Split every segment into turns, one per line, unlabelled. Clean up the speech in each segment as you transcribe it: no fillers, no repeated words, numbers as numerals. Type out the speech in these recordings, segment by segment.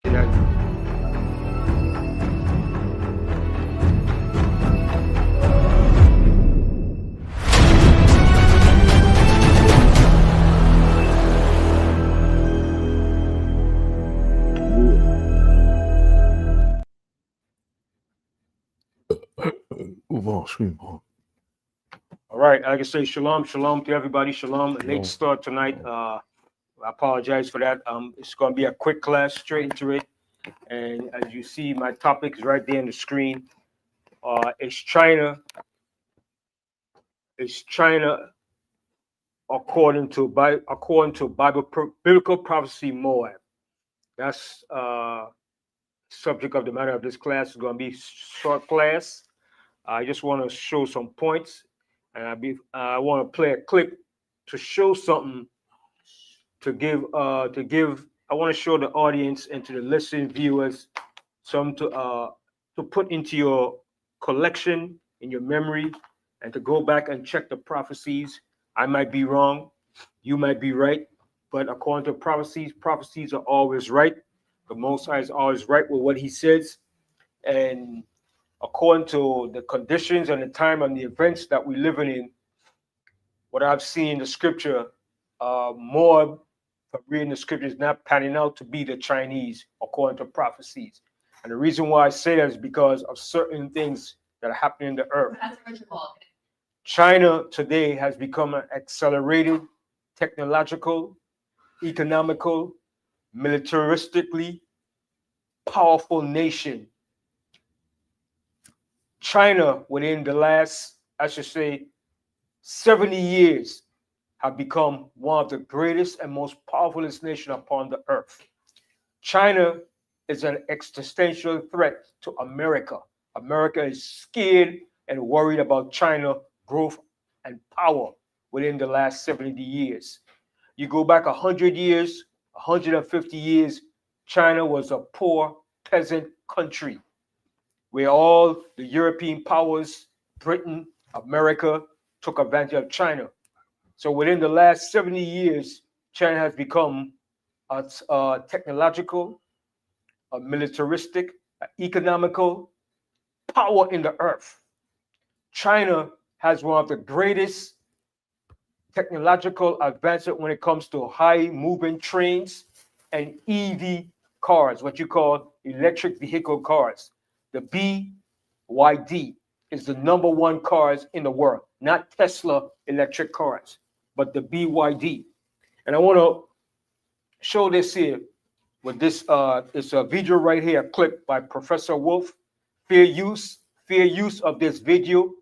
Can I? All right, like I say, shalom, shalom to everybody. Shalom. Late start tonight. I apologize for that. It's going to be a quick class, straight into it. And as you see, my topic is right there on the screen. It's China. It's China according to biblical prophecy Moab. That's subject of the matter of this class. Is going to be short class. I just want to show some points, and I want to play a clip to show something to give. I want to show the audience and to the listening viewers some to put into your collection, in your memory, and to go back and check the prophecies. I might be wrong, you might be right, but according to prophecies are always right. The Most High is always right with what He says, and according to the conditions and the time and the events that we're living in, what I've seen in the scripture, Moab, from reading the scripture, is not panning out to be the Chinese according to prophecies. And the reason why I say that is because of certain things that are happening in the earth. China today has become an accelerated, technological, economical, militaristically powerful nation. China, within the last, I should say, 70 years, have become one of the greatest and most powerfulest nations upon the earth. China is an existential threat to America. America is scared and worried about China growth and power within the last 70 years. You go back 100 years, 150 years, China was a poor peasant country where all the European powers, Britain, America, took advantage of China. So within the last 70 years, China has become a technological, a militaristic, economical power in the earth. China has one of the greatest technological advancement when it comes to high moving trains and EV cars, what you call electric vehicle cars. The BYD is the #1 cars in the world, not Tesla electric cars, but the BYD. And I want to show this here with this. It's a video right here, a clip by Professor Wolf. Fair use of this video.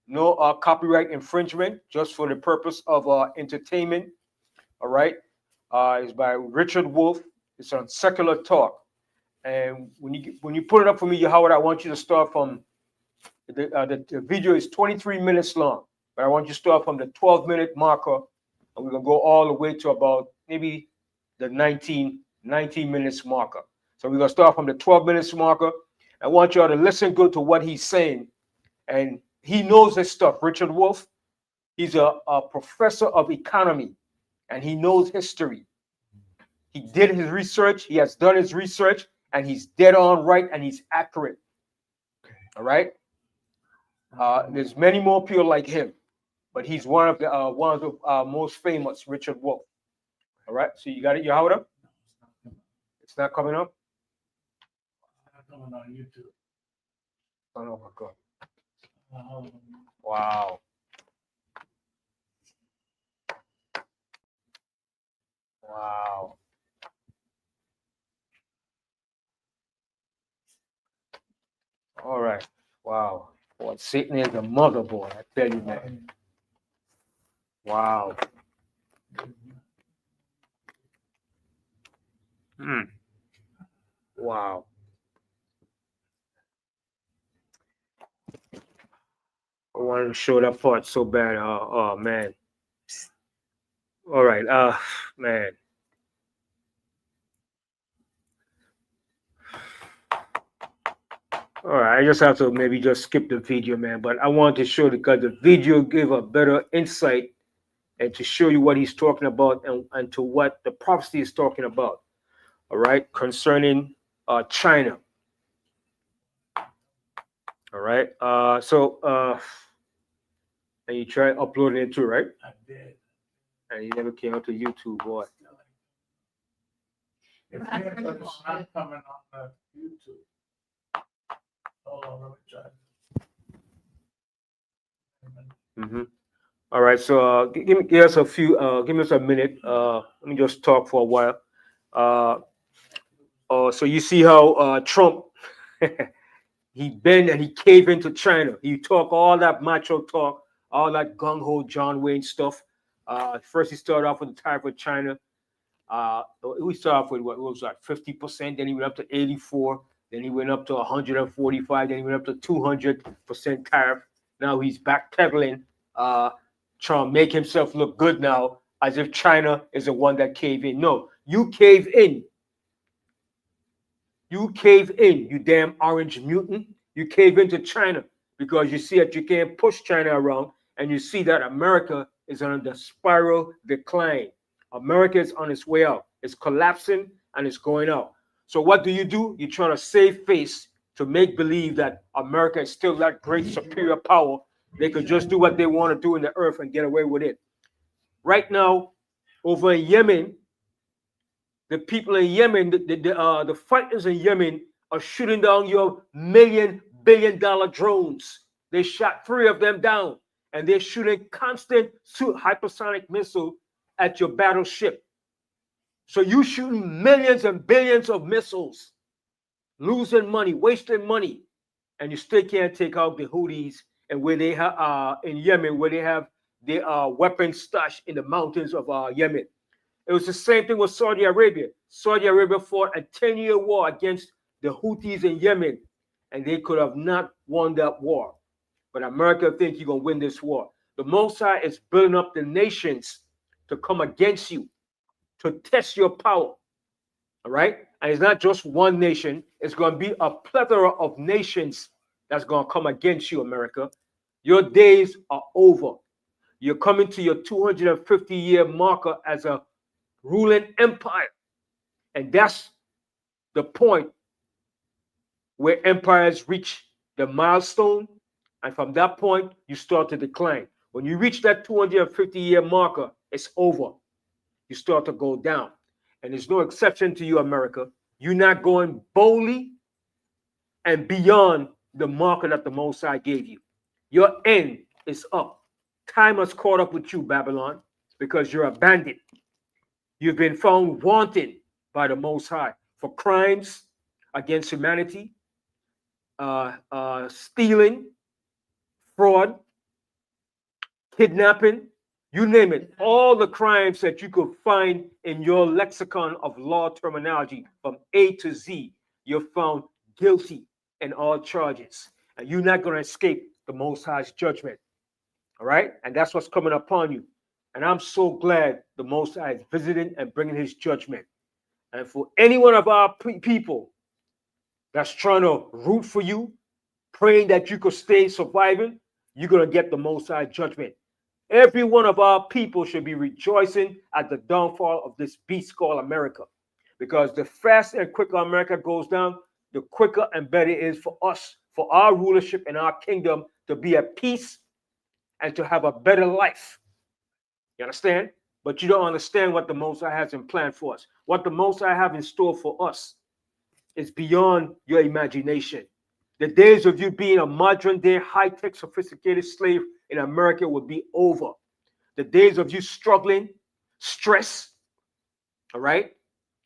No copyright infringement, just for the purpose of entertainment. All right. It's by Richard Wolf. It's on Secular Talk. And when you put it up for me, Howard, I want you to start from the video is 23 minutes long, but I want you to start from the 12-minute marker, and we're gonna go all the way to about maybe the 19 minutes marker. So we're gonna start from the 12 minutes marker. I want y'all to listen good to what he's saying, and he knows his stuff. Richard Wolf, he's a professor of economy, and he knows history. He did his research. He has done his research, and he's dead on right, and he's accurate. All right. There's many more people like him, but he's one of the most famous, Richard Wolf. All right. So you got it. You have it up? It's not coming up.
It's not coming on YouTube.
Oh my God. Wow. Wow. All right. Wow. Boy, Satan is a mother boy, I tell you, man. Wow. Wow. I wanted to show that part so bad. Oh man. All right. Man. All right, I just have to maybe just skip the video, man. But I wanted to show because the video gave a better insight and to show you what he's talking about and to what the prophecy is talking about. All right, concerning China. All right. And you tried uploading it too, right?
I did.
And you never came out to YouTube, boy.
It's here, but it's not coming on the YouTube. Hold on, let me try.
Mm-hmm. All right. So give us a few. Give us a minute. Let me just talk for a while. So you see how Trump he bend and he cave into China. He talk all that macho talk, all that gung ho John Wayne stuff. First he started off with the tariff with China. We started off with what was like 50%, then he went up to 84, then he went up to 145, then he went up to 200% tariff. Now he's backpedaling, trying to make himself look good now, as if China is the one that caved in. No, you cave in. You cave in, you damn orange mutant. You cave into China because you see that you can't push China around, and you see that America is on the spiral decline. America is on its way out. It's collapsing and it's going out. So what do? You try to save face to make believe that America is still that great superior power. They could just do what they want to do in the earth and get away with it. Right now, over in Yemen, the people in Yemen, the fighters in Yemen are shooting down your billion-dollar drones. They shot 3 of them down, and they're shooting constant hypersonic missile at your battleship. So you shooting millions and billions of missiles, losing money, wasting money, and you still can't take out the Houthis and where they have in Yemen, where they have their weapons stashed in the mountains of Yemen. It was the same thing with Saudi Arabia. Saudi Arabia fought a 10-year war against the Houthis in Yemen, and they could have not won that war. But America thinks you're going to win this war. The Mossad is building up the nations to come against you, to test your power. All right? And it's not just one nation. It's going to be a plethora of nations that's going to come against you, America. Your days are over. You're coming to your 250-year marker as a ruling empire. And that's the point where empires reach the milestone. And from that point, you start to decline. When you reach that 250-year marker, it's over. You start to go down. And there's no exception to you, America. You're not going boldly and beyond the marker that the Most High gave you. Your end is up. Time has caught up with you, Babylon, because you're abandoned. You've been found wanting by the Most High for crimes against humanity, stealing, fraud, kidnapping, you name it. All the crimes that you could find in your lexicon of law terminology from A to Z, you're found guilty in all charges. And you're not going to escape the Most High's judgment. All right? And that's what's coming upon you. And I'm so glad the Most High is visiting and bringing his judgment. And for any one of our people that's trying to root for you, praying that you could stay surviving, you're going to get the Most High judgment. Every one of our people should be rejoicing at the downfall of this beast called America. Because the faster and quicker America goes down, the quicker and better it is for us, for our rulership and our kingdom to be at peace and to have a better life. You understand? But you don't understand what the Most High has in plan for us. What the Most High have in store for us is beyond your imagination. The days of you being a modern day, high-tech, sophisticated slave in America will be over. The days of you struggling, stress, all right,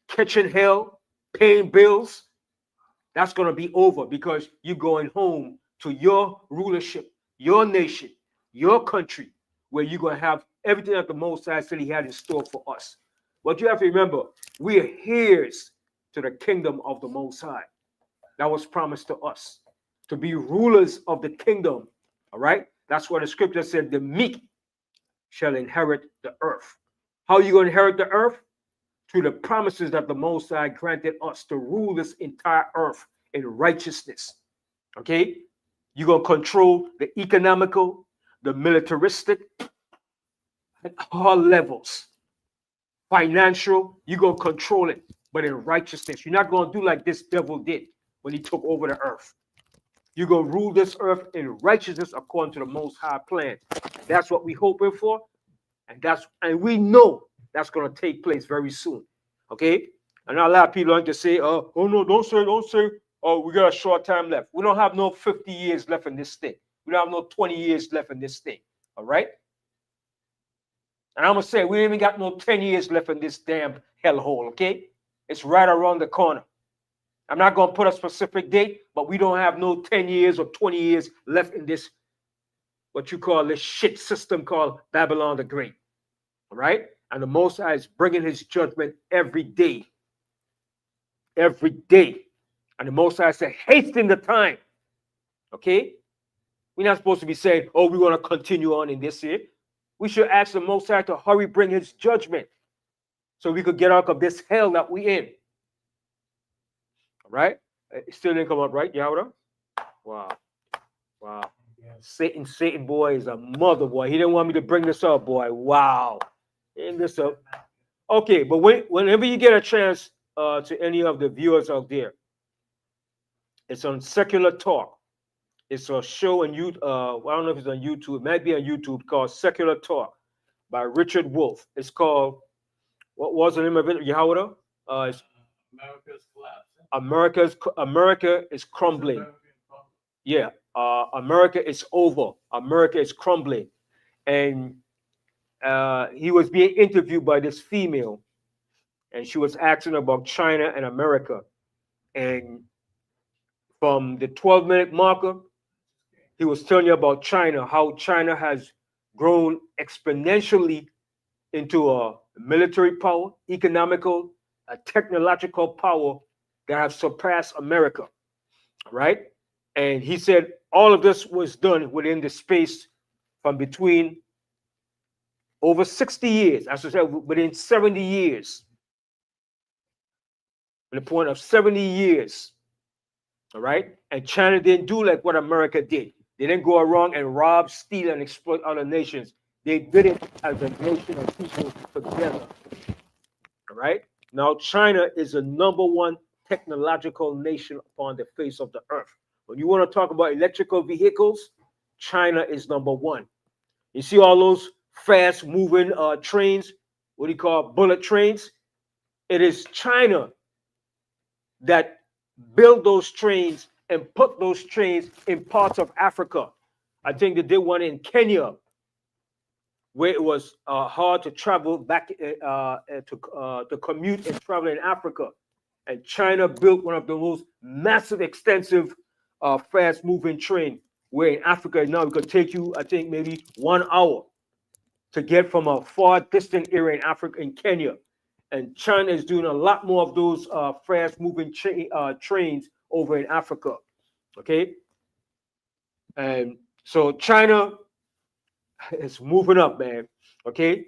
catching hell, paying bills, that's going to be over because you're going home to your rulership, your nation, your country, where you're going to have everything that the Most High said he had in store for us. But you have to remember, we are heirs to the kingdom of the Most High. That was promised to us, to be rulers of the kingdom. All right? That's what the scripture said, the meek shall inherit the earth. How are you going to inherit the earth? Through the promises that the Most High granted us to rule this entire earth in righteousness. Okay? You're going to control the economical, the militaristic, at all levels. Financial, you're going to control it. but in righteousness. You're not going to do like this devil did when he took over the earth. You're going to rule this earth in righteousness according to the Most High plan. That's what we're hoping for. And we know that's going to take place very soon. Okay? And a lot of people like to say, oh no, don't say, oh, we got a short time left. We don't have no 50 years left in this thing. We don't have no 20 years left in this thing. All right? And I'm going to say, we ain't even got no 10 years left in this damn hellhole, okay? It's right around the corner. I'm not going to put a specific date, but we don't have no 10 years or 20 years left in this, what you call this shit system called Babylon the Great. All right? And the Most High is bringing his judgment every day. Every day. And the Most High said, hasten the time. Okay? We're not supposed to be saying, oh, we want to continue on in this year. We should ask the Most High to hurry bring his judgment so we could get out of this hell that we're in. All right? It still didn't come up, right, Yahweh? Wow. Wow. Yes. Satan, boy, is a mother, boy. He didn't want me to bring this up, boy. Wow. Bring this up. Okay, but whenever you get a chance to any of the viewers out there, it's on Secular Talk. It's a show on YouTube. I don't know if it's on YouTube. It might be on YouTube called Secular Talk by Richard Wolf. It's called, what was the name of it, Yahweh? It's
America's collapsing.
America is crumbling. Yeah, America is over. America is crumbling. And he was being interviewed by this female, and she was asking about China and America. And from the 12-minute marker, he was telling you about China, how China has grown exponentially into a military power, economical, a technological power that have surpassed America, right? And he said all of this was done within the space from between over 60 years, as I said, within 70 years. From the point of 70 years, all right? And China didn't do like what America did. They didn't go around and rob, steal, and exploit other nations. They did it as a nation of people together. All right? Now, China is the #1 technological nation upon the face of the earth. When you want to talk about electrical vehicles, China is #1. You see all those fast-moving trains, what do you call bullet trains? It is China that built those trains and put those trains in parts of Africa. I think they did one in Kenya, where it was hard to travel back to commute and travel in Africa. And China built one of the most massive, extensive, fast-moving train, where in Africa now it could take you, I think, maybe 1 hour to get from a far distant area in Africa, in Kenya. And China is doing a lot more of those fast-moving trains over in Africa, okay? And so China is moving up, man, okay?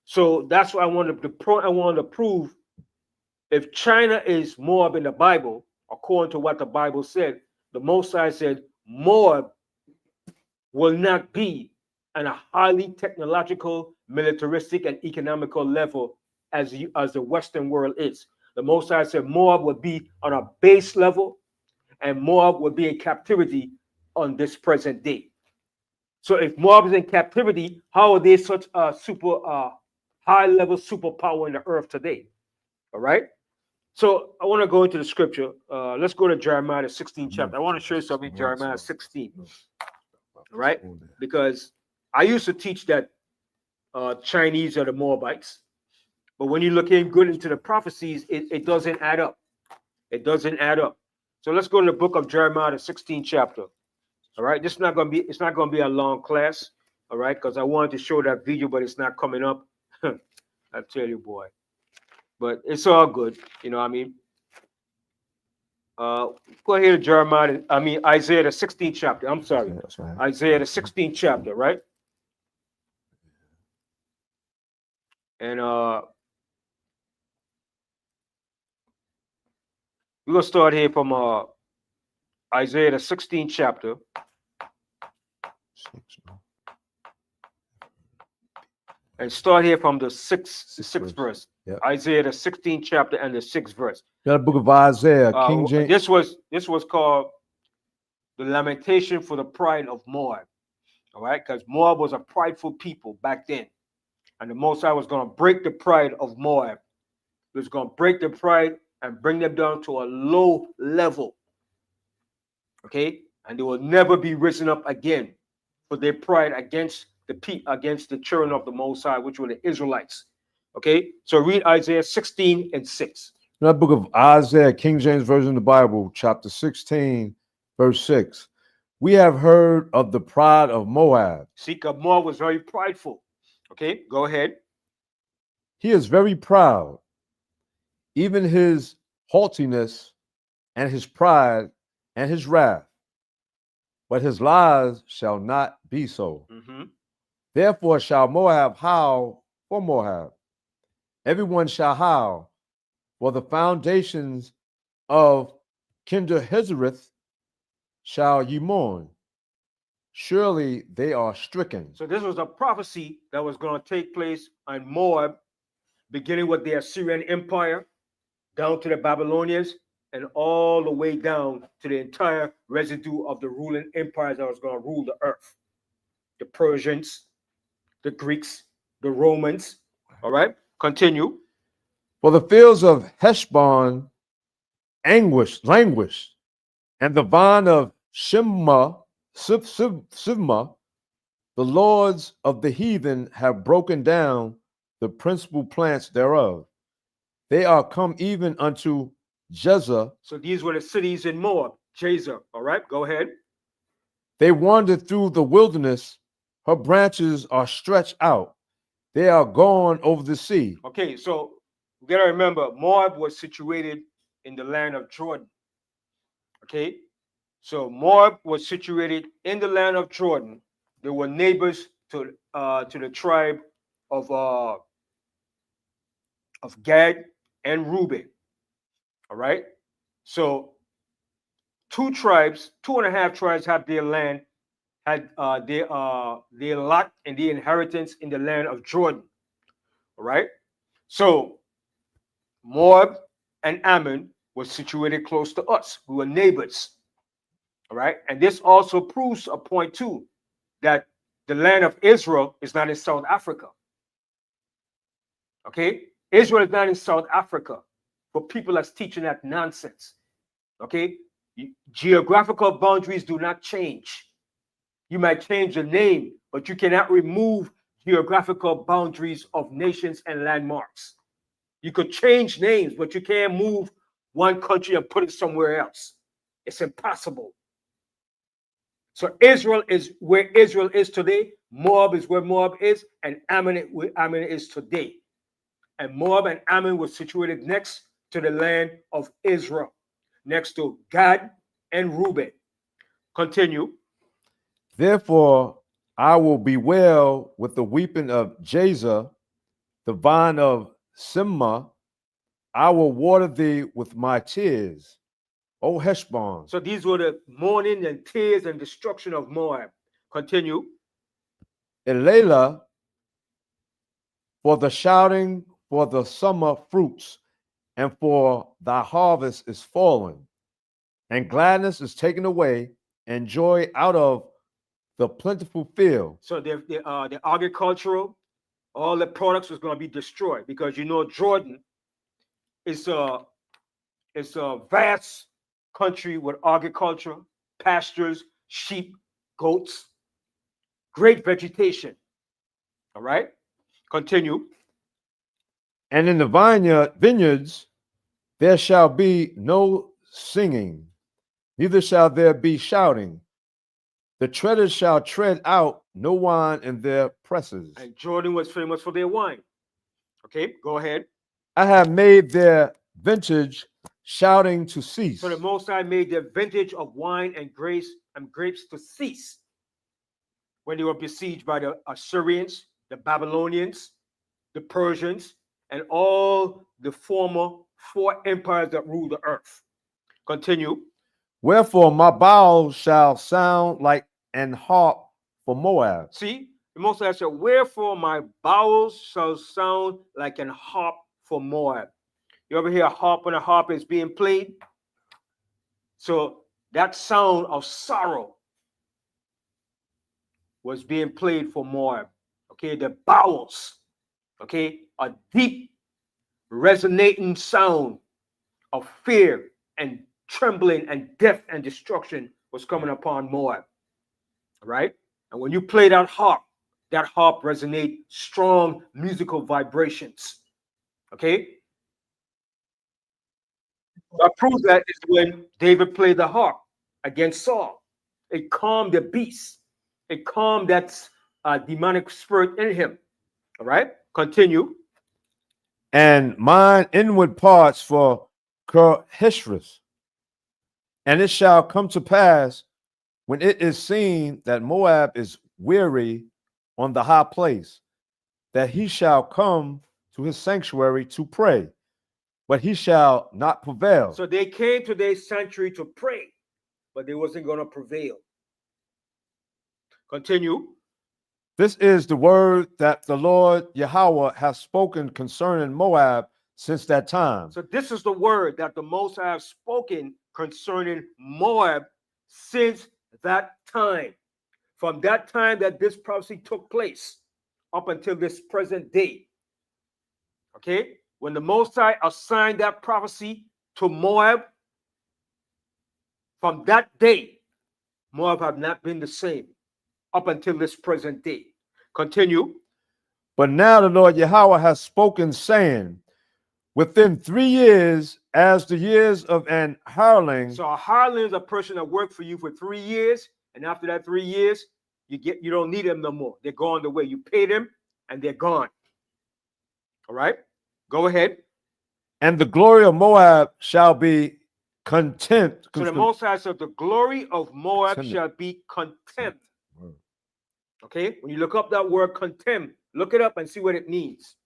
So that's what I wanted to prove. If China is Moab in the Bible, according to what the Bible said, the Most High said Moab will not be on a highly technological, militaristic, and economical level as the Western world is. The Most High said Moab would be on a base level, and Moab would be in captivity on this present day. So if Moab is in captivity, how are they such a high-level superpower in the earth today? All right? So I want to go into the scripture. Let's go to Jeremiah, the 16th chapter. I want to show you something, Jeremiah 16. All right? Because I used to teach that Chinese are the Moabites. But when you look in good into the prophecies, it doesn't add up. It doesn't add up. So let's go to the book of Jeremiah, the 16th chapter. All right, it's not going to be a long class. All right, because I wanted to show that video, but it's not coming up. I tell you, boy. But it's all good. You know what I mean? Go ahead to Jeremiah. Isaiah, the 16th chapter. I'm sorry.
That's right.
Isaiah, the 16th chapter, right? And we're going to start here from Isaiah, the 16th chapter. And start here from the sixth verse.
Yeah.
Isaiah the 16th chapter and the 6th verse.
The book of Isaiah, King James.
This was called the lamentation for the pride of Moab. All right, because Moab was a prideful people back then, and the Most High was going to break the pride of Moab. He was going to break the pride and bring them down to a low level. Okay, and they will never be risen up again for their pride against the children of the Most High, which were the Israelites. Okay, so read Isaiah 16 and 6.
The book of Isaiah, King James Version of the Bible, chapter 16, verse 6. We have heard of the pride of Moab.
See, Moab was very prideful. Okay, go ahead.
He is very proud. Even his haughtiness and his pride and his wrath. But his lies shall not be so. Therefore shall Moab howl for Moab. Everyone shall howl for the foundations of Kinderhezereth shall ye mourn. Surely they are stricken.
So this was a prophecy that was going to take place on Moab, beginning with the Assyrian Empire, down to the Babylonians, and all the way down to the entire residue of the ruling empires that was going to rule the earth. The Persians, the Greeks, the Romans. All right, continue.
For the fields of Heshbon languished, and the vine of Sivma, the lords of the heathen have broken down the principal plants thereof. They are come even unto Jezer.
So these were the cities in Moab. Jezer. All right, go ahead.
They wandered through the wilderness. Her branches are stretched out. They are gone over the sea.
Okay, so we got to remember, Moab was situated in the land of Jordan. Okay, so Moab was situated in the land of Jordan. They were neighbors to the tribe of Gad and Reuben. All right, so two and a half tribes had their land, had their lot and their inheritance in the land of Jordan. All right, so Moab and Ammon were situated close to us. We were neighbors. All right, and this also proves a point too, that the land of Israel is not in South Africa. Okay, Israel is not in South Africa. For people that's teaching that nonsense. Okay, geographical boundaries do not change. You might change the name, but you cannot remove geographical boundaries of nations and landmarks. You could change names, but you can't move one country and put it somewhere else. It's impossible. So Israel is where Israel is today. Moab is where Moab is, and Ammon where Ammon is today. And Moab and Ammon were situated next to the land of Israel, next to Gad and Reuben. Continue.
Therefore, I will bewail with the weeping of Jazer, the vine of Simma. I will water thee with my tears, O Heshbon.
So these were the mourning and tears and destruction of Moab. Continue.
Elilah, for the shouting for the summer fruits, and for thy harvest is fallen, and gladness is taken away, and joy out of the plentiful field.
So the agricultural, all the products was going to be destroyed, because Jordan is a vast country with agriculture, pastures, sheep, goats, great vegetation. All right, continue.
And in the vineyards there shall be no singing, neither shall there be shouting. The treaders shall tread out no wine in their presses.
And Jordan was famous for their wine. Okay, go ahead.
I have made their vintage shouting to cease.
So the Most High made their vintage of wine and grapes to cease when they were besieged by the Assyrians, the Babylonians, the Persians, and all the former four empires that ruled the earth. Continue.
Wherefore my bowels shall sound like an harp for Moab.
See, the Most High said, wherefore my bowels shall sound like an harp for Moab. You ever hear a harp when a harp is being played? So that sound of sorrow was being played for Moab. Okay, the bowels, okay, a deep resonating sound of fear and trembling and death and destruction was coming upon Moab. Right? And when you play that harp resonates strong musical vibrations. Okay? I prove that is when David played the harp against Saul. It calmed the beast. It calmed that demonic spirit in him. All right? Continue.
And mine inward parts for Kerhishris. And it shall come to pass when it is seen that Moab is weary on the high place, that he shall come to his sanctuary to pray, but he shall not prevail.
So they came to their sanctuary to pray, but they wasn't going to prevail. Continue.
This is the word that the Lord Yahweh has spoken concerning Moab since that time.
So this is the word that the Most High have spoken concerning Moab since that time. From that time that this prophecy took place up until this present day. Okay? When the Most High assigned that prophecy to Moab, from that day, Moab have not been the same up until this present day. Continue.
But now the Lord Yahweh has spoken, saying, within 3 years, as the years of an hireling.
So a hireling is a person that worked for you for 3 years, and after that 3 years, you don't need them no more. They're gone the way you pay them, and they're gone. All right, go ahead.
And the glory of Moab shall be contempt.
So the Most High said, the glory of Moab shall be contempt. Okay, when you look up that word contempt, look it up and see what it means.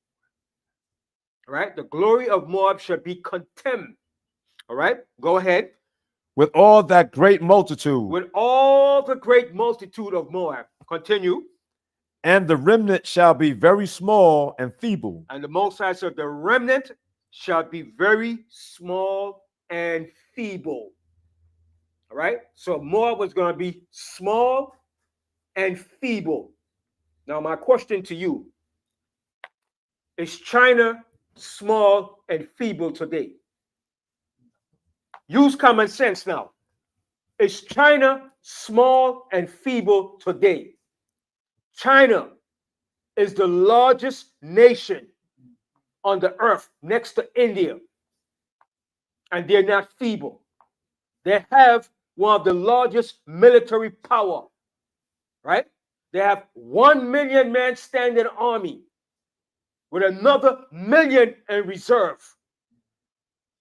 All right, the glory of Moab shall be contempt. All right, go ahead.
With all that great multitude.
With all the great multitude of Moab. Continue.
And the remnant shall be very small and feeble.
And the Most High said, the remnant shall be very small and feeble. All right, so Moab was going to be small and feeble. Now, my question to you, is China small and feeble today? Use common sense now. Is China small and feeble today? China is the largest nation on the earth next to India, and they're not feeble. They have one of the largest military power, right? They have 1 million man standing army with another million in reserve.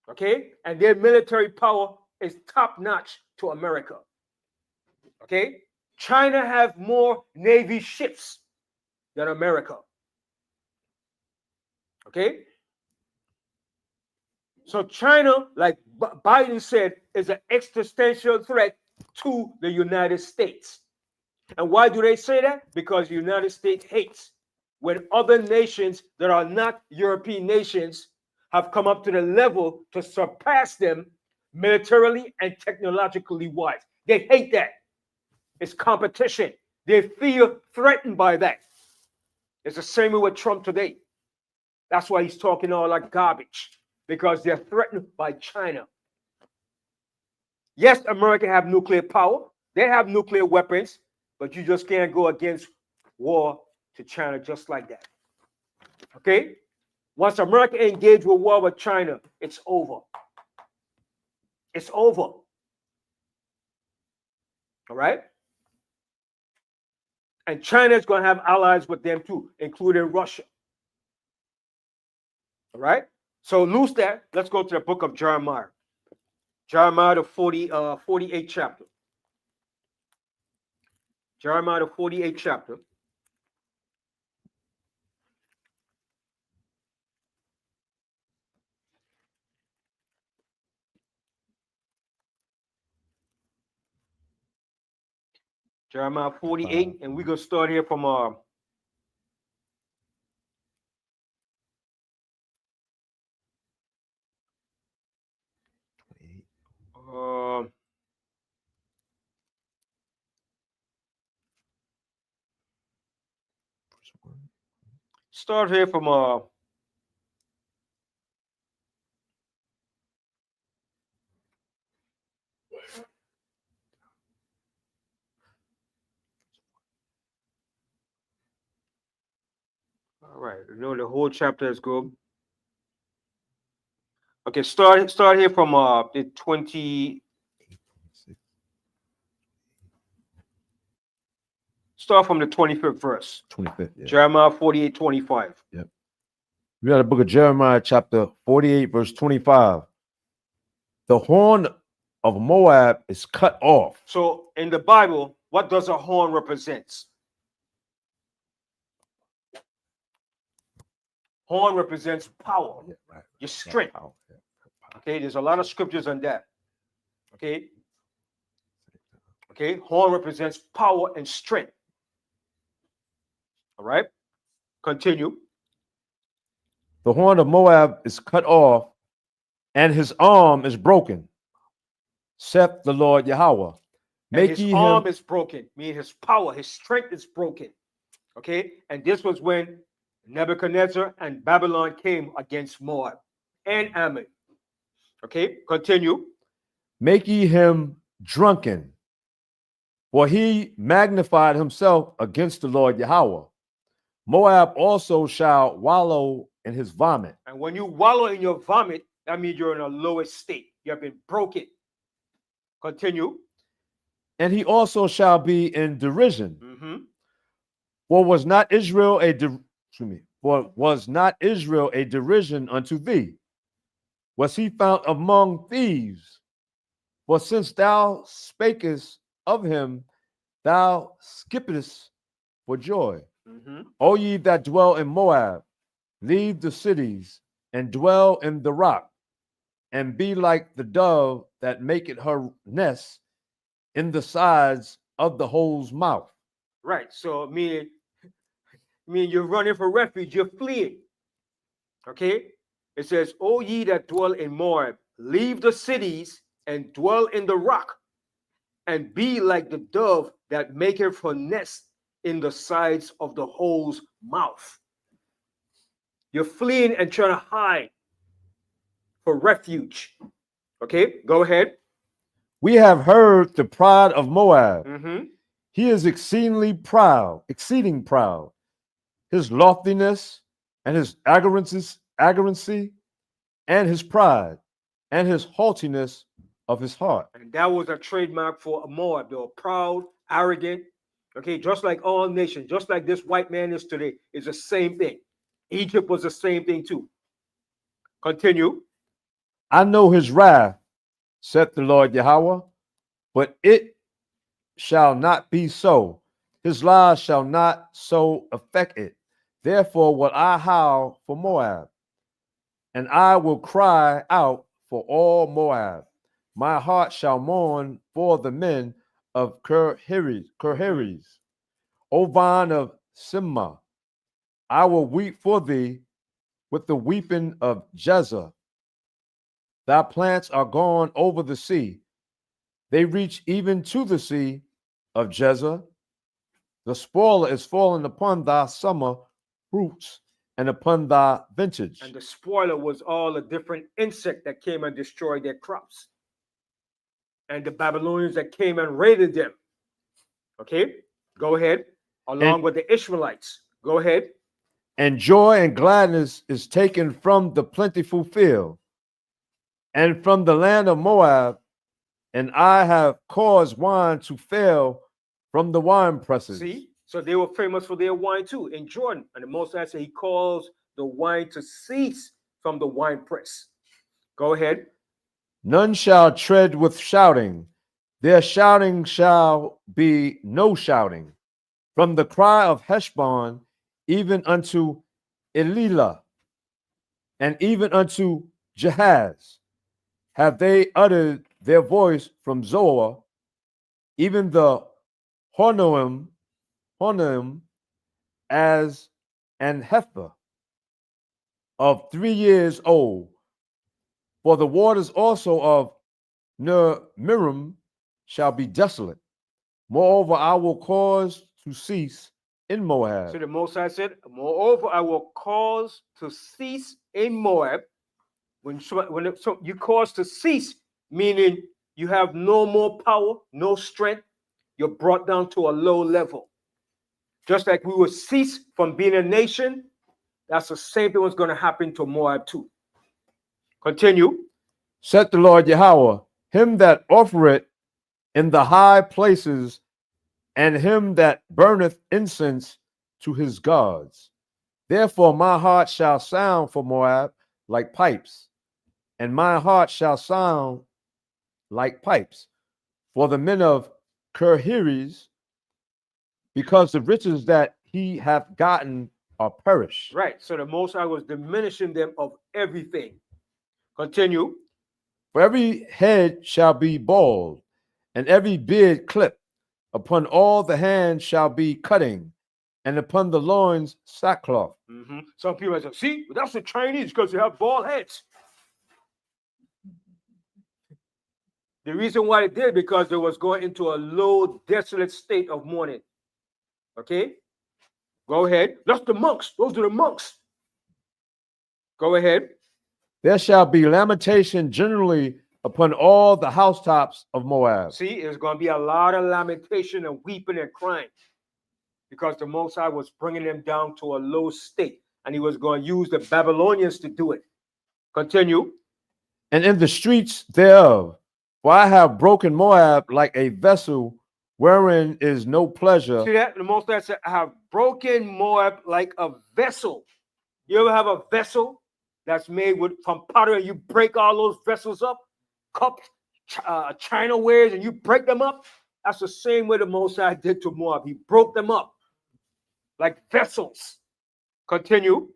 Okay? And their military power is top notch to America. Okay? China have more Navy ships than America. Okay? So China, like Biden said, is an existential threat to the United States. And why do they say that? Because the United States hates when other nations that are not European nations have come up to the level to surpass them militarily and technologically wise. They hate that. It's competition. They feel threatened by that. It's the same way with Trump today. That's why he's talking all like garbage, because they're threatened by China. Yes, America have nuclear power. They have nuclear weapons, but you just can't go against war to China just like that. Okay? Once America engaged with war with China, it's over. It's over. All right? And China is going to have allies with them too, including Russia. All right? So lose that. Let's go to the book of Jeremiah. Jeremiah, the 48th chapter. Jeremiah, the 48th chapter. Jeremiah 48, and we're going to start here from Start here from all right. You know the whole chapter is good. Okay, start here from the 20. Start from the 25th verse.
25th. Yeah.
Jeremiah 48:25.
We got the book of Jeremiah, chapter 48, verse 25. The horn of Moab is cut off.
So in the Bible, what does a horn represent? Horn represents power,
Yeah, right.
your strength.
Power, yeah.
Okay, there's a lot of scriptures on that. Okay. Okay, horn represents power and strength. All right. Continue.
The horn of Moab is cut off, and his arm is broken, saith the Lord Yahweh.
And
Make
his
ye
arm
him
is broken, meaning his power, his strength is broken. Okay, and this was when Nebuchadnezzar and Babylon came against Moab and Ammon. Okay, continue.
make ye him drunken, for he magnified himself against the Lord Yahweh. Moab also shall wallow in his vomit.
And when you wallow in your vomit, that means you're in a lowest state. You have been broken. Continue.
And he also shall be in derision.
Mm-hmm.
For was not Israel a for was not Israel a derision unto thee? Was he found among thieves? For since thou spakest of him, thou skippest for joy.
Mm-hmm.
O ye that dwell in Moab, leave the cities and dwell in the rock, and be like the dove that maketh her nest in the sides of the hole's mouth.
Right. So meaning you're running for refuge, you're fleeing. Okay. It says, O ye that dwell in Moab, leave the cities and dwell in the rock, and be like the dove that maketh her nest in the sides of the hole's mouth. You're fleeing and trying to hide for refuge. Okay, go ahead.
We have heard the pride of Moab.
Mm-hmm.
He is exceeding proud. His loftiness and his arrogancy, and his pride, and his haughtiness of his heart.
And that was a trademark for Moab. They were proud, arrogant. Okay, just like all nations, just like this white man is today, is the same thing. Egypt was the same thing too. Continue.
I know his wrath, saith the Lord Yahweh, but it shall not be so. His lies shall not so affect it. Therefore will I howl for Moab, and I will cry out for all Moab. My heart shall mourn for the men of Kerheres. O vine of Simma, I will weep for thee with the weeping of Jezer. Thy plants are gone over the sea. They reach even to the sea of Jezer. The spoiler is fallen upon thy summer fruits and upon thy vintage.
And the spoiler was all the different insect that came and destroyed their crops. And the Babylonians that came and raided them. Okay, go ahead. Along with the Ishmaelites. Go ahead.
And joy and gladness is taken from the plentiful field and from the land of Moab, and I have caused wine to fail from the wine presses.
See? So they were famous for their wine too in Jordan. And the Most High said he calls the wine to cease from the wine press. Go ahead.
None shall tread with shouting. Their shouting shall be no shouting. From the cry of Heshbon, even unto Elilah, and even unto Jahaz, have they uttered their voice from Zoar, even the Hornoim as an heifer of 3 years old. For the waters also of Ner-Mirim shall be desolate. Moreover, I will cause to cease in Moab.
So the Most High said, moreover, I will cause to cease in Moab. So you cause to cease, meaning you have no more power, no strength. You're brought down to a low level. Just like we will cease from being a nation, that's the same thing was going to happen to Moab too. Continue.
Said the Lord Yahweh, him that offereth in the high places, and him that burneth incense to his gods. Therefore my heart shall sound for Moab like pipes, and my heart shall sound like pipes for the men of Kirhiris, because the riches that he hath gotten are perished.
Right. So the Most High was diminishing them of everything. Continue.
For every head shall be bald, and every beard clipped. Upon all the hands shall be cutting, and upon the loins sackcloth.
Some people say, see, that's the Chinese because they have bald heads. The reason why they did because they was going into a low, desolate state of mourning. Okay? Go ahead. That's the monks. Those are the monks. Go ahead.
There shall be lamentation generally upon all the housetops of Moab.
See, there's going to be a lot of lamentation and weeping and crying because the Most High was bringing them down to a low state, and he was going to use the Babylonians to do it. Continue.
And in the streets thereof, for I have broken Moab like a vessel wherein is no pleasure.
See that? The Most High said, I have broken Moab like a vessel. You ever have a vessel that's made from pottery and you break all those vessels up? Cups, chinawares, and you break them up? That's the same way the Most High did to Moab. He broke them up like vessels. Continue.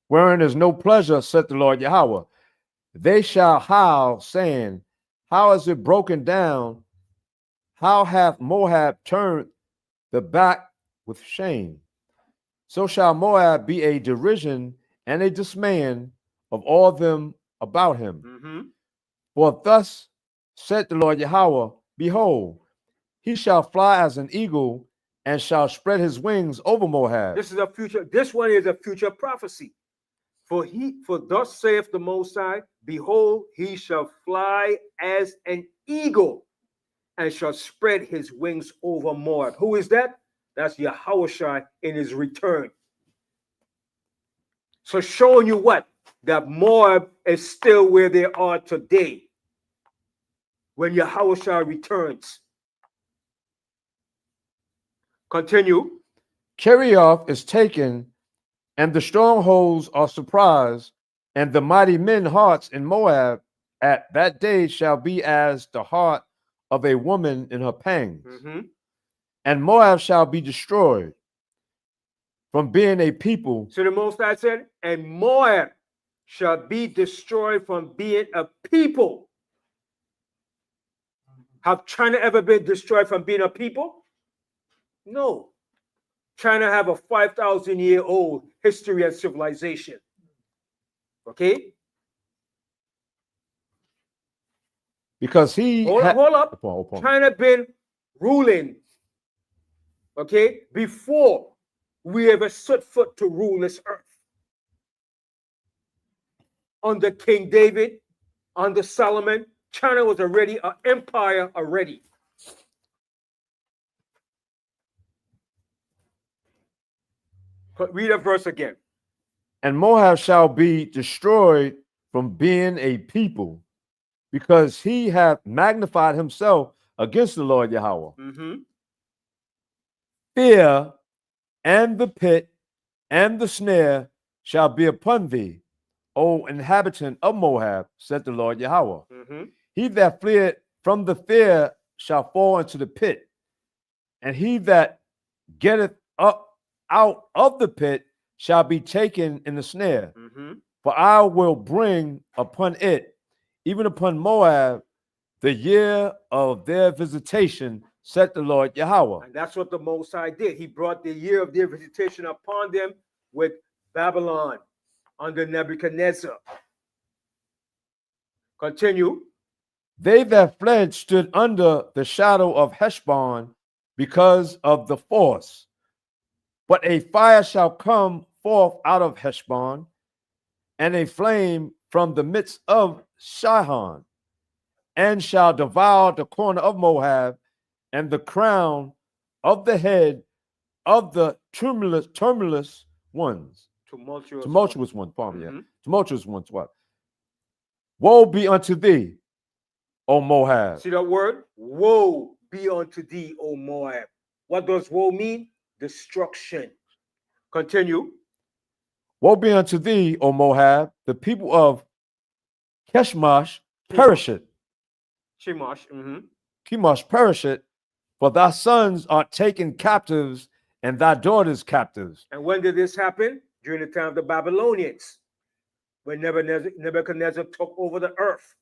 Wherein is no pleasure, said the Lord Yahweh. They shall howl, saying, how is it broken down? How hath Moab turned the back with shame? So shall Moab be a derision and a dismaying of all them about him. For thus said the Lord Yahweh, behold, he shall fly as an eagle and shall spread his wings over Moab.
This one is a future prophecy. For thus saith the Most High, behold, he shall fly as an eagle and shall spread his wings over Moab. Who is that? That's Yahushua in his return. So showing you what? That Moab is still where they are today when Yahushua returns. Continue.
Kerioth is taken, and the strongholds are surprised, and the mighty men hearts in Moab at that day shall be as the heart of a woman in her pangs. And Moab shall be destroyed from being a people.
So the Most High said, and Moab shall be destroyed from being a people. Have China ever been destroyed from being a people? No. China have a 5,000-year-old history and civilization. Okay?
Because he
hold up.
Hold on.
China been ruling, okay, before we ever set foot to rule this earth. Under King David, under Solomon, China was already an empire already. But read a verse again.
And Moab shall be destroyed from being a people, because he hath magnified himself against the Lord Yahweh. Fear and the pit and the snare shall be upon thee, O inhabitant of Moab, said the Lord Yahweh. He that fleeth from the fear shall fall into the pit, and he that getteth up out of the pit shall be taken in the snare. For I will bring upon it, even upon Moab, the year of their visitation, said the Lord Yahweh.
And that's what the Most High did. He brought the year of their visitation upon them with Babylon under Nebuchadnezzar. Continue.
They that fled stood under the shadow of Heshbon because of the force. But a fire shall come forth out of Heshbon, and a flame from the midst of Shihon, and shall devour the corner of Moab, and the crown of the head of the tumultuous ones. Tumultuous ones, pardon me. Yeah. Tumultuous ones, what? Woe be unto thee, O Moab.
See that word? Woe be unto thee, O Moab. What does woe mean? Destruction. Continue.
Woe be unto thee, O Moab, the people of Keshmash perisheth.
Shemash.
Chemosh perisheth, for thy sons are taken captives, and thy daughters captives.
And when did this happen? During the time of the Babylonians, when Nebuchadnezzar took over the earth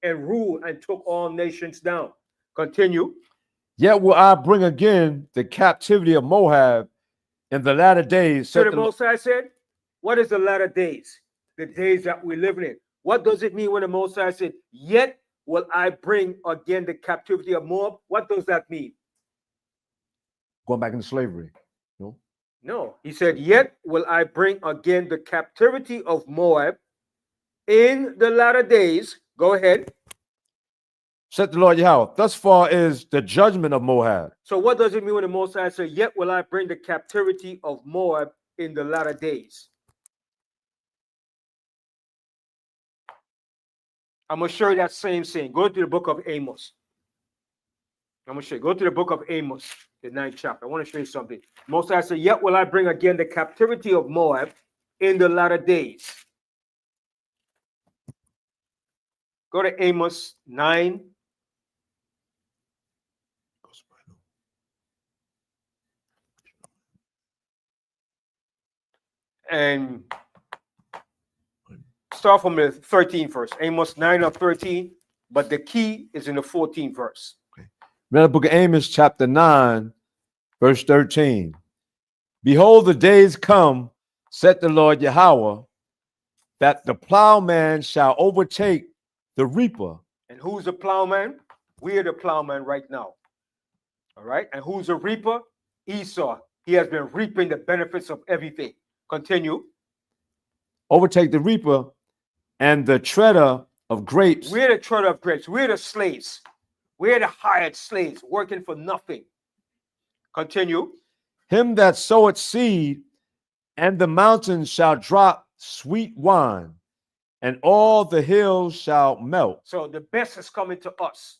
and ruled and took all nations down. Continue.
Yet will I bring again the captivity of Moab in the latter days.
So the Most High said, what is the latter days? The days that we're living in. What does it mean when the Most High said, yet will I bring again the captivity of Moab? What does that mean?
Going back into slavery. No?
No. He said, yet will I bring again the captivity of Moab in the latter days. Go ahead.
Said the Lord Yahweh, thus far is the judgment of Moab.
So what does it mean when the Most High said, yet will I bring the captivity of Moab in the latter days? I'm going to show you that same thing. Go to the book of Amos. I'm going to show you. Go to the book of Amos, the 9th chapter. I want to show you something. Most High said, yet will I bring again the captivity of Moab in the latter days. Go to Amos 9. And start from the 13th verse. Amos 9 or 13, but the key is in the 14th verse.
Okay. Read the book of Amos, chapter 9, verse 13. Behold, the days come, said the Lord Yahweh, that the plowman shall overtake the reaper.
And who's the plowman? We are the plowman right now. All right. And who's the reaper? Esau. He has been reaping the benefits of everything. Continue.
Overtake the reaper and the treader of grapes.
We're the treader of grapes. We're the slaves. We're the hired slaves working for nothing. Continue.
Him that soweth seed, and the mountains shall drop sweet wine, and all the hills shall melt.
So the best is coming to us.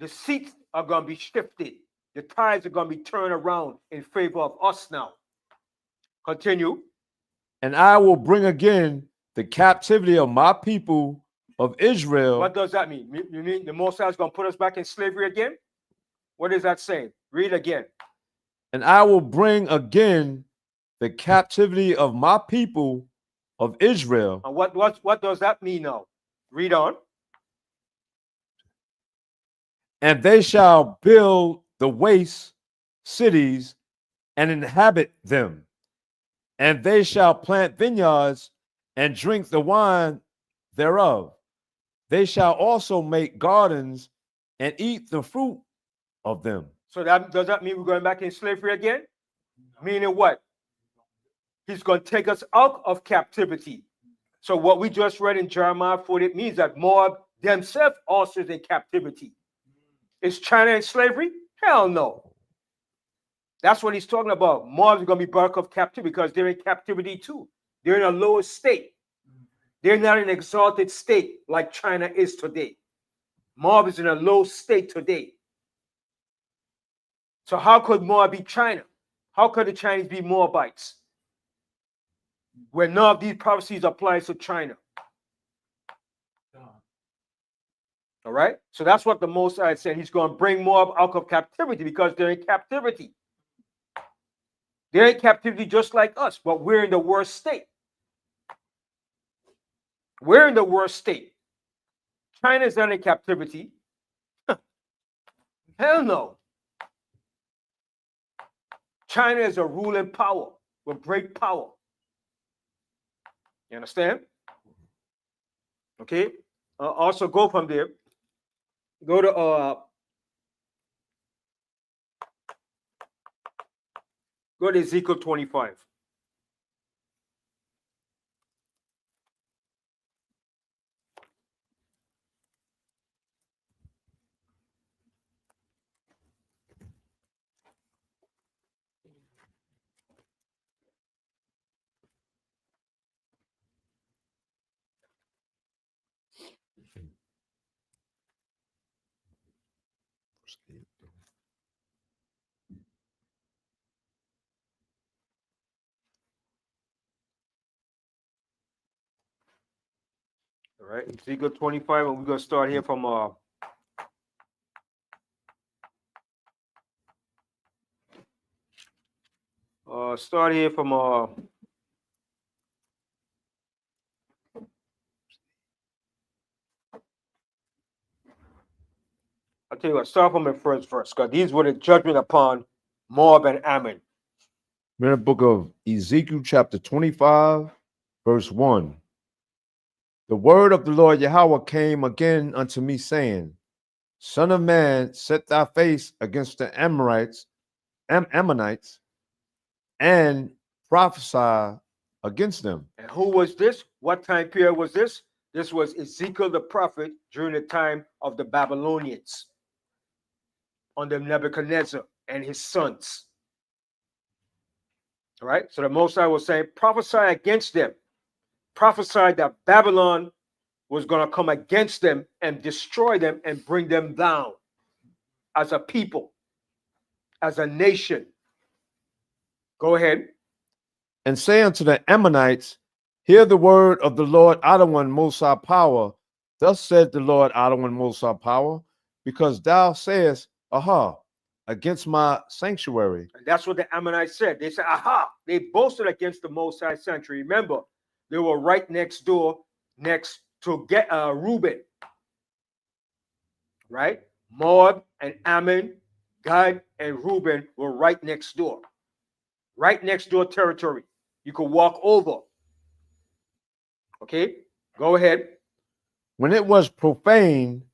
The seats are going to be shifted. The tides are going to be turned around in favor of us now. Continue.
And I will bring again the captivity of my people of Israel.
What does that mean? You mean the Most High is going to put us back in slavery again? What is that saying? Read again.
And I will bring again the captivity of my people of Israel.
And what does that mean now? Read on.
And they shall build the waste cities and inhabit them. And they shall plant vineyards and drink the wine thereof. They shall also make gardens and eat the fruit of them.
So does that mean we're going back in slavery again? Meaning what? He's going to take us out of captivity. So what we just read in Jeremiah 40 means that Moab themselves also is in captivity. Is China in slavery? Hell no. That's what he's talking about. Moab is going to be brought of captivity because they're in captivity too. They're in a lower state. They're not in an exalted state like China is today. Moab is in a low state today. So how could Moab be China? How could the Chinese be Moabites? When none of these prophecies apply to China. All right? So that's what the Most High said. He's going to bring Moab out of captivity because they're in captivity. They're in captivity just like us, but we're in the worst state. We're in the worst state. China is not in captivity. Hell no. China is a ruling power with great power. You understand? Okay. Also go from there. Go to Go to Ezekiel 25. All right, Ezekiel 25, and we're gonna start here from start here from I'll tell you what, start from the first verse, because these were the judgment upon Moab and Ammon.
We're in the book of Ezekiel, chapter 25, verse 1. The word of the Lord Yahweh came again unto me, saying, Son of man, set thy face against the Ammonites, and prophesy against them.
And who was this? What time period was this? This was Ezekiel the prophet during the time of the Babylonians under Nebuchadnezzar and his sons. All right, so the Most High was saying, prophesy against them. Prophesy that Babylon was going to come against them and destroy them and bring them down as a people, as a nation. Go ahead.
And say unto the Ammonites, hear the word of the Lord Adonai Most High Power. Thus said the Lord Adonai Most High Power, because thou sayest, aha, against my sanctuary.
And that's what the Ammonites said. They said, aha, they boasted against the Most High sanctuary. Remember, they were right next door, next to Reuben. Right? Moab and Ammon, Gad and Reuben were right next door. Right next door territory. You could walk over. Okay, go ahead.
When it was profane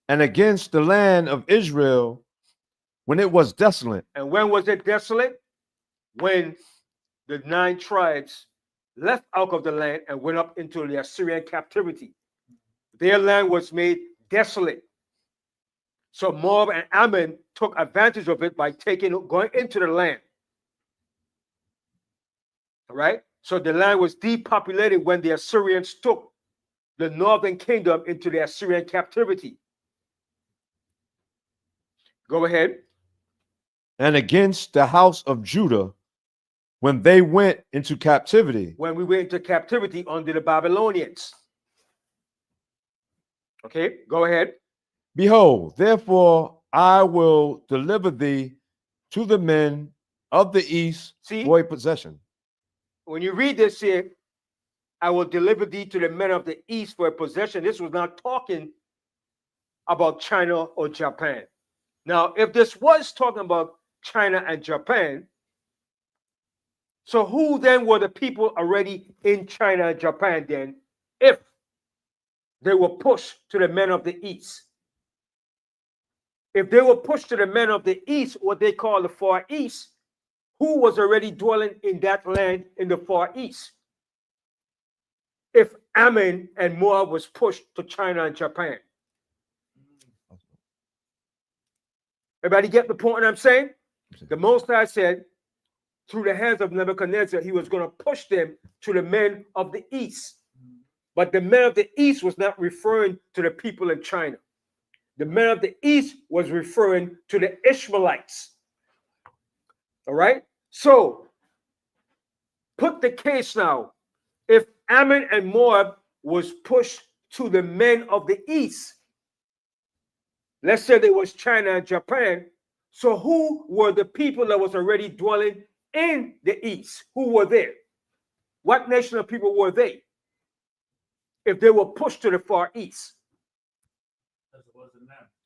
and against the land of Israel, when it was desolate.
And when was it desolate? When the 9 tribes left out of the land and went up into the Assyrian captivity. Their land was made desolate. So Moab and Ammon took advantage of it by going into the land. All right. So the land was depopulated when the Assyrians took the northern kingdom into the Assyrian captivity. Go ahead.
And against the house of Judah, when they went into captivity.
When we went into captivity under the Babylonians. Okay, go ahead.
Behold, therefore I will deliver thee to the men of the east for a possession.
When you read this here, I will deliver thee to the men of the east for a possession. This was not talking about China or Japan. Now, if this was talking about China and Japan, so who then were the people already in China and Japan then, if they were pushed to the men of the east? If they were pushed to the men of the east, what they call the Far East, who was already dwelling in that land in the Far East? If Ammon and Moab was pushed to China and Japan. Everybody get the point I'm saying? The Most High said, through the hands of Nebuchadnezzar, he was going to push them to the men of the east. But the men of the east was not referring to the people in China. The men of the east was referring to the Ishmaelites. All right? So, put the case now. If Ammon and Moab was pushed to the men of the east, let's say there was China and Japan, so who were the people that was already dwelling in the east? Who were there? What nation of people were they? If they were pushed to the Far East.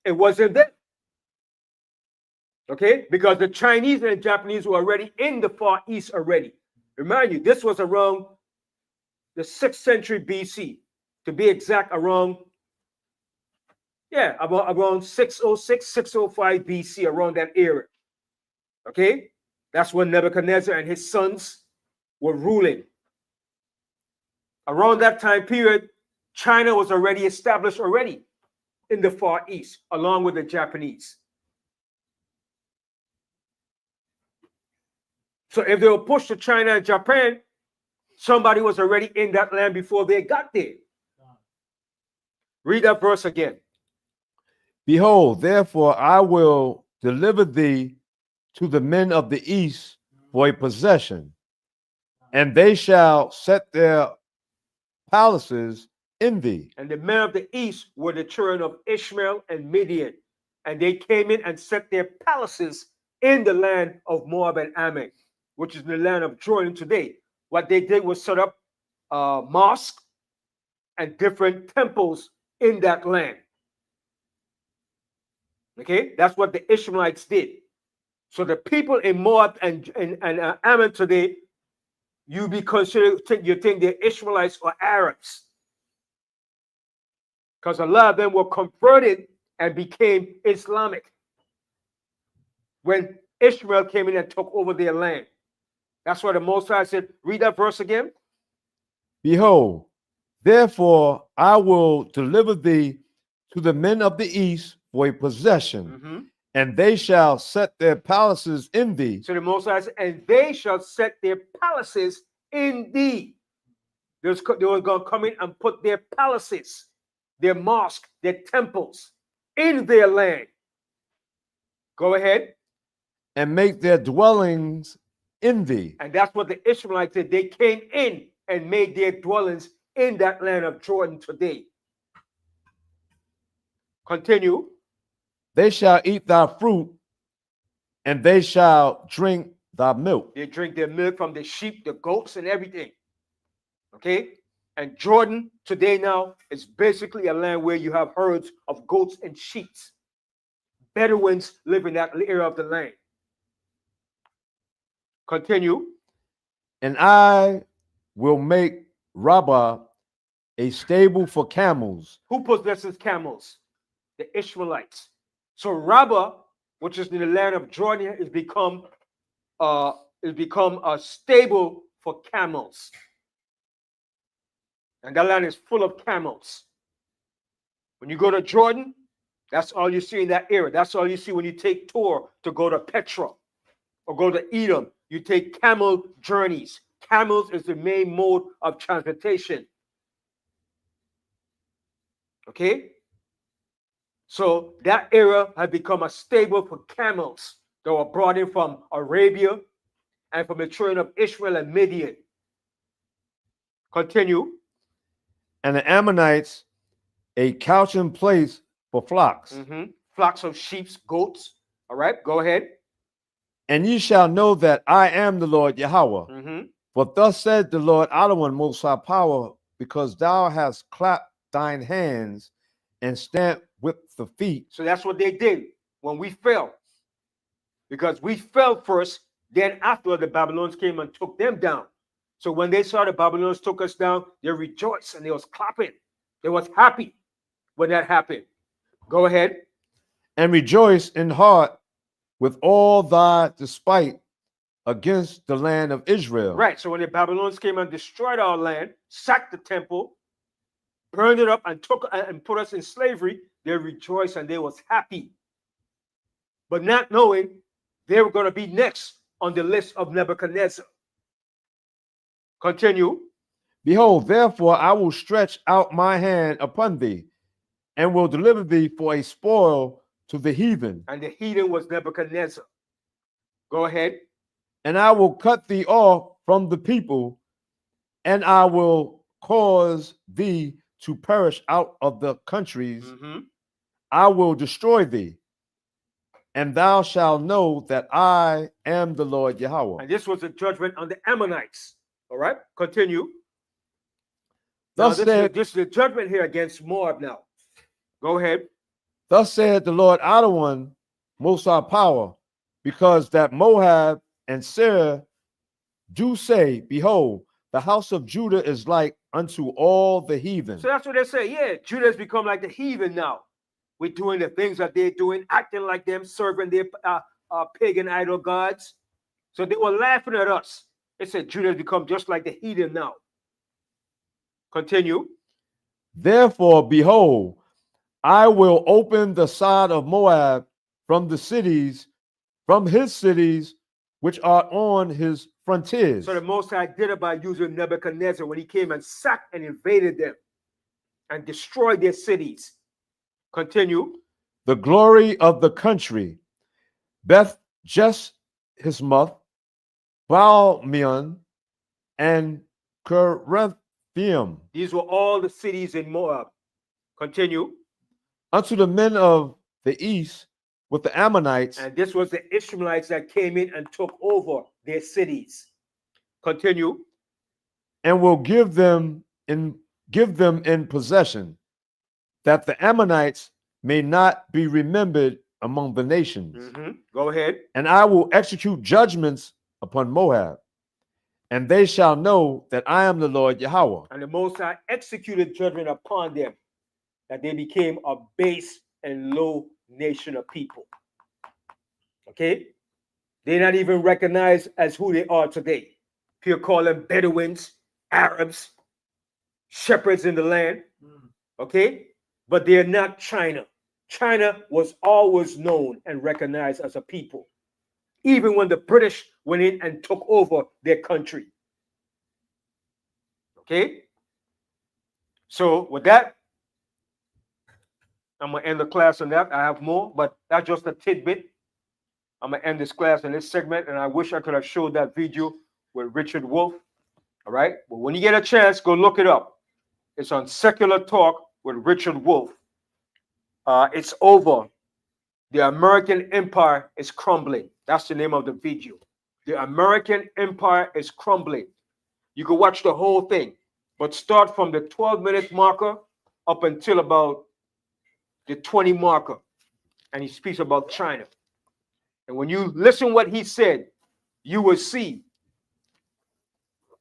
It wasn't them. Okay? Because the Chinese and the Japanese were already in the Far East already. Remind you, this was around the 6th century BC. To be exact, around 606, 605 BC, around that era. Okay? That's when Nebuchadnezzar and his sons were ruling. Around that time period, China was already established already in the Far East, along with the Japanese. So if they were pushed to China and Japan, somebody was already in that land before they got there. Read that verse again.
Behold, therefore I will deliver thee to the men of the east for a possession, and they shall set their palaces in thee.
And the men of the east were the children of Ishmael and Midian. And they came in and set their palaces in the land of Moab and Ammon, which is the land of Jordan today. What they did was set up mosques and different temples in that land. Okay, that's what the Ishmaelites did. So the people in Moab and Ammon today, you be considered, you think they're Ishmaelites or Arabs, because a lot of them were converted and became Islamic when Ishmael came in and took over their land. That's why the Most High said, read that verse again.
Behold, therefore I will deliver thee to the men of the east for a possession, and they shall set their palaces in thee.
So the Most High said, and they shall set their palaces in thee. They were going to come in and put their palaces, their mosques, their temples in their land. Go ahead.
And make their dwellings in thee.
And that's what the Ishmaelites did. They came in and made their dwellings in that land of Jordan today. Continue.
They shall eat thy fruit, and they shall drink thy milk.
They drink their milk from the sheep, the goats, and everything. Okay? And Jordan today now is basically a land where you have herds of goats and sheep. Bedouins live in that area of the land. Continue.
And I will make Rabbah a stable for camels.
Who possesses camels? The Ishmaelites. So Rabbah, which is in the land of Jordan, is become a stable for camels. And that land is full of camels. When you go to Jordan, that's all you see in that area. That's all you see when you take tour to go to Petra or go to Edom. You take camel journeys. Camels is the main mode of transportation. Okay? So that area had become a stable for camels that were brought in from Arabia and from the children of Ishmael and Midian. Continue.
And the Ammonites a couching place for flocks.
Flocks of sheep, goats. All right, go ahead.
And ye shall know that I am the Lord Yahweh. For thus said the Lord Adonai, Most High Power, because thou hast clapped thine hands and stamped with the feet.
So that's what they did when we fell. Because we fell first, then after the Babylonians came and took them down. So when they saw the Babylonians took us down, they rejoiced and they was clapping. They was happy when that happened. Go ahead.
And rejoice in heart with all thy despite against the land of Israel.
Right. So when the Babylonians came and destroyed our land, sacked the temple, burned it up, and took and put us in slavery, they rejoiced and they was happy. But not knowing they were going to be next on the list of Nebuchadnezzar. Continue.
Behold, therefore I will stretch out my hand upon thee, and will deliver thee for a spoil to the heathen.
And the heathen was Nebuchadnezzar. Go ahead.
And I will cut thee off from the people, and I will cause thee to perish out of the countries. I will destroy thee, and thou shalt know that I am the Lord Yahweh.
And this was a judgment on the Ammonites. All right, continue.
Thus
this is a judgment here against Moab now. Go ahead.
Thus said the Lord Adonai, Most High Power, because that Moab and Seir do say, behold, the house of Judah is like unto all the heathen.
So that's what they say. Yeah, Judah has become like the heathen now. We're doing the things that they're doing, acting like them, serving their pagan idol gods. So they were laughing at us. They said Judah has become just like the heathen now. Continue.
Therefore, behold, I will open the side of Moab from his cities, which are on his frontiers.
So the Most High did it by using Nebuchadnezzar when he came and sacked and invaded them and destroyed their cities. Continue.
The glory of the country, Beth Jeshismoth, Baalmeon, and Kerethaim,
These were all the cities in Moab. Continue.
unto the men of the east with the Ammonites,
And this was the Ishmaelites that came in and took over their cities. Continue.
and will give them in possession, that the Ammonites may not be remembered among the nations.
Go ahead.
And I will execute judgments upon Moab, and they shall know that I am the Lord Yahweh.
And the Most High executed judgment upon them, that they became a base and low nation of people. Okay? They're not even recognized as who they are today. People call them Bedouins, Arabs, shepherds in the land. Okay? But they're not China. China was always known and recognized as a people, even when the British went in and took over their country. Okay? So with that, I'm going to end the class on that. I have more, but that's just a tidbit. I'm going to end this class in this segment, and I wish I could have showed that video with Richard Wolff. All right? But when you get a chance, go look it up. It's on Secular Talk with Richard Wolff. It's over. The American Empire is crumbling. That's the name of the video. The American Empire is crumbling. You can watch the whole thing, but start from the 12-minute marker up until about the 20 marker. And he speaks about China. And when you listen what he said, you will see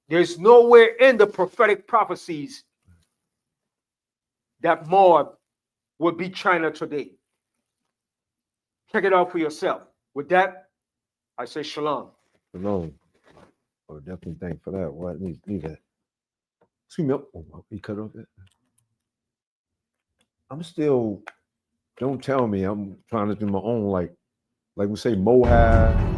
there's nowhere in the prophetic prophecies that Moab would be China today. Check it out for yourself. With that, I say shalom.
Shalom. Oh, definitely thank for that. What need that? Excuse me. Oh, he cut off that. I'm still. Don't tell me. I'm trying to do my own, like we say, Moab.